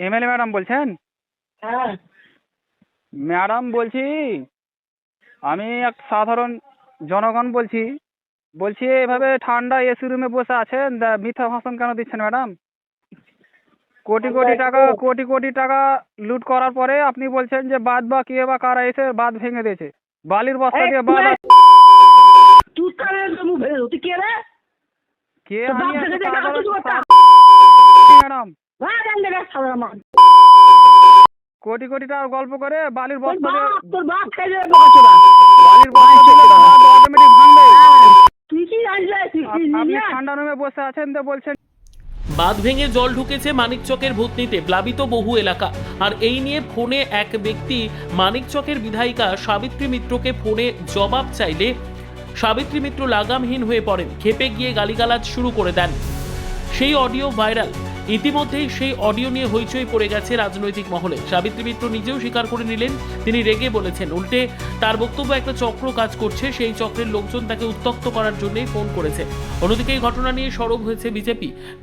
MLA madam বলছেন? হ্যাঁ madam বলছি, আমি এক সাধারণ জনগণ বলছি। বলছি এভাবে ঠান্ডা এসি রুমে বসে আছেন, মিথ্যা ভাষণ কেন দিচ্ছেন ম্যাডাম? কোটি কোটি টাকা লুট করার পরে আপনি বলছেন যে বাদ বা কে বা কারা এসে বাঁধ ভেঙে দিয়েছে, বালির বস্তা দিয়ে বাঁধ। তুই মুখ ভেঙে দেবো। তুই কে রে? কে? তোর বাপ আমি দেখে একটা দেখে সাধারণ কিছু করতে ম্যাডাম। সাধারণ মানুষ। কোটি কোটি টাকা গল্প করে বালির তোর বস্তা দিয়ে, তোর বাপ খেয়ে দেবে বোকাচোদা। বালির বস্তা দিলে তো বাঁধ অটোমেটিক ভাঙবে। তুই কি জানলে? তুই আপনি ঠান্ডা রুমে বসে আছেন তো বলছেন বাঁধ ভেঙে জল ঢুকেছে মানিকচকের ভূতনিতে, প্লাবিত বহু এলাকা। আর এই নিয়ে ফোনে এক ব্যক্তি মানিকচকের বিধায়িকা সাবিত্রী মিত্রকে ফোনে জবাব চাইলে সাবিত্রী মিত্র লাগামহীন হয়ে পড়েন, ক্ষেপে গিয়ে গালিগালাজ শুরু করে দেন। সেই অডিও ভাইরাল। ইতিমধ্যেই সেই অডিও নিয়ে হইচই পড়ে গেছে রাজনৈতিক মহলে। সাবিত্রী মিত্র নিজেও স্বীকার করে নিলেন, তিনি রেগে বলেছেন, উল্টে তার বক্তব্য একটা চক্র কাজ করছে, সেই চক্রের লোকজন তাকে উত্ত্যক্ত করার জন্যই ফোন করেছে। অন্যদিকে এই ঘটনা নিয়ে সরব হয়েছে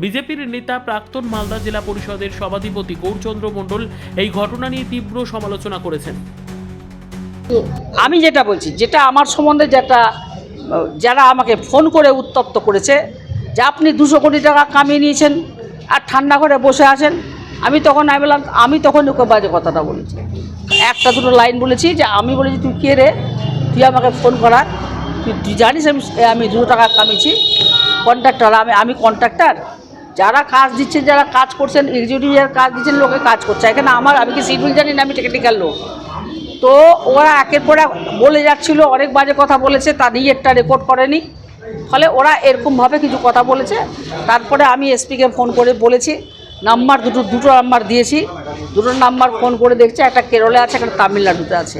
বিজেপির নেতা প্রাক্তন মালদা জেলা পরিষদের সভাধিপতি গৌরচন্দ্র মণ্ডল এই ঘটনা নিয়ে তীব্র সমালোচনা করেছেন। আমি যেটা বলছি, যেটা আমার সম্বন্ধে যারা আমাকে ফোন করে উত্তপ্ত করেছে যে আপনি 200 কোটি টাকা কামিয়ে নিয়েছেন আর ঠান্ডা করে বসে আছেন, আমি বললাম, আমি তখন ওকে বাজে কথাটা বলেছি, একটা দুটো লাইন বলেছি যে আমি বলেছি তুই কে রে, তুই আমাকে ফোন করার, তুই জানিস আমি 200 টাকা কামিয়েছি, কন্ট্রাক্টর, আমি কন্ট্রাক্টর, যারা কাজ দিচ্ছেন, যারা কাজ করছেন, এক্সিকিউটিভ যারা কাজ দিচ্ছেন, লোকে কাজ করছে এখানে, আমি কি শিডিউল জানি না? আমি টেকনিক্যাল লোক। তো ওরা একের পর এক বলে যাচ্ছিলো, অনেক বাজে কথা বলেছে, তা নিজেরটা রেকর্ড করেনি, ফলে ওরা এরকমভাবে কিছু কথা বলেছে। তারপরে আমি এসপিকে ফোন করে বলেছি, নাম্বার দুটো নাম্বার দিয়েছি, দুটো নাম্বার ফোন করে দেখছে, একটা কেরলে আছে, একটা তামিলনাড়ুতে আছে,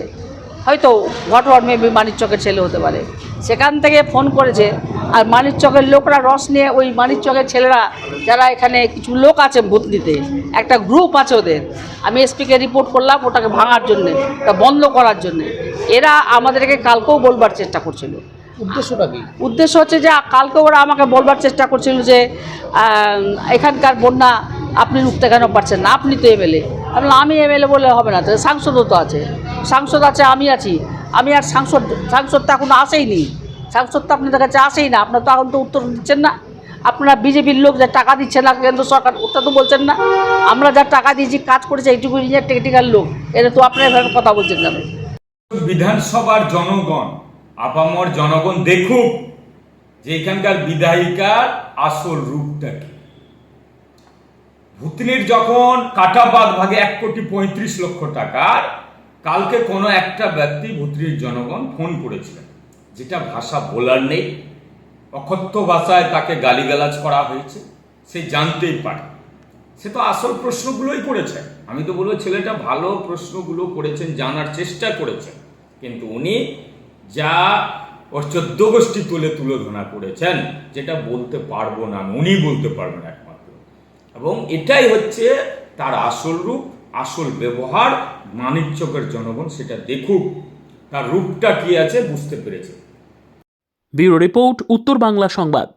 হয়তো ঘটওয়ার মেবি মানিকচকের ছেলে হতে পারে, সেখান থেকে ফোন করেছে। আর মানিকচকের লোকরা রস নিয়ে, ওই মানিকচকের ছেলেরা যারা এখানে কিছু লোক আছে ভূতনিতে, একটা গ্রুপ আছে ওদের, আমি এসপিকে রিপোর্ট করলাম ওটাকে ভাঙার জন্যে, ওটা বন্ধ করার জন্যে। এরা আমাদেরকে কালকেও বলবার চেষ্টা করছিল। উদ্দেশ্যটা কি? উদ্দেশ্য হচ্ছে যে কালকে ওরা আমাকে বলবার চেষ্টা করছিল যে এখানকার বন্যা আপনি রুখতে কেন পারছেন না, আপনি তো এমএলএ। আমি এমএলএ বলে হবে না, তো সাংসদও তো আছে, সাংসদ আছে, আমি আছি, আমি আর সাংসদ তো এখনো আসেইনি, সাংসদ তো আপনাদের কাছে আসেই না, আপনার তো এখন তো উত্তর দিচ্ছেন না। আপনারা বিজেপির লোক যা টাকা দিচ্ছে না কেন্দ্র সরকার, ওটা তো বলছেন না। আমরা যা টাকা দিয়েছি, কাজ করেছে, এইটুকু নিজের টেকনিক্যাল লোক, এটা তো আপনারা এভাবে কথা বলছেন কেন? বিধানসভার জনগণ, আপামর জনগণ দেখুক যে এখানকার বিধায়িকার আসল রূপটা কি। ভূতনির যখন কাটা বাঁধ ভাগে 1,35,00,000 টাকার, কালকে কোনো একটা ব্যক্তি ভূতনির জনগণ ফোন করেছিলেন, যেটা ভাষা বলার নেই, অকথ্য ভাষায় তাকে গালিগালাজ করা হয়েছে, সে জানতেই পারে। সে তো আসল প্রশ্নগুলোই করেছে। আমি তো বলবো ছেলেটা ভালো প্রশ্নগুলো করেছেন, জানার চেষ্টা করেছেন, কিন্তু উনি যা ওর 14 গোষ্ঠী তুলোধনা করেছেন, যেটা বলতে পারবো না, উনি বলতে পারবেন একমাত্র। এবং এটাই হচ্ছে তার আসল রূপ, আসল ব্যবহার। মানিকচকের জনগণ সেটা দেখুক, তার রূপটা কি আছে বুঝতে পেরেছে। ব্যুরো রিপোর্ট, উত্তর বাংলা সংবাদ।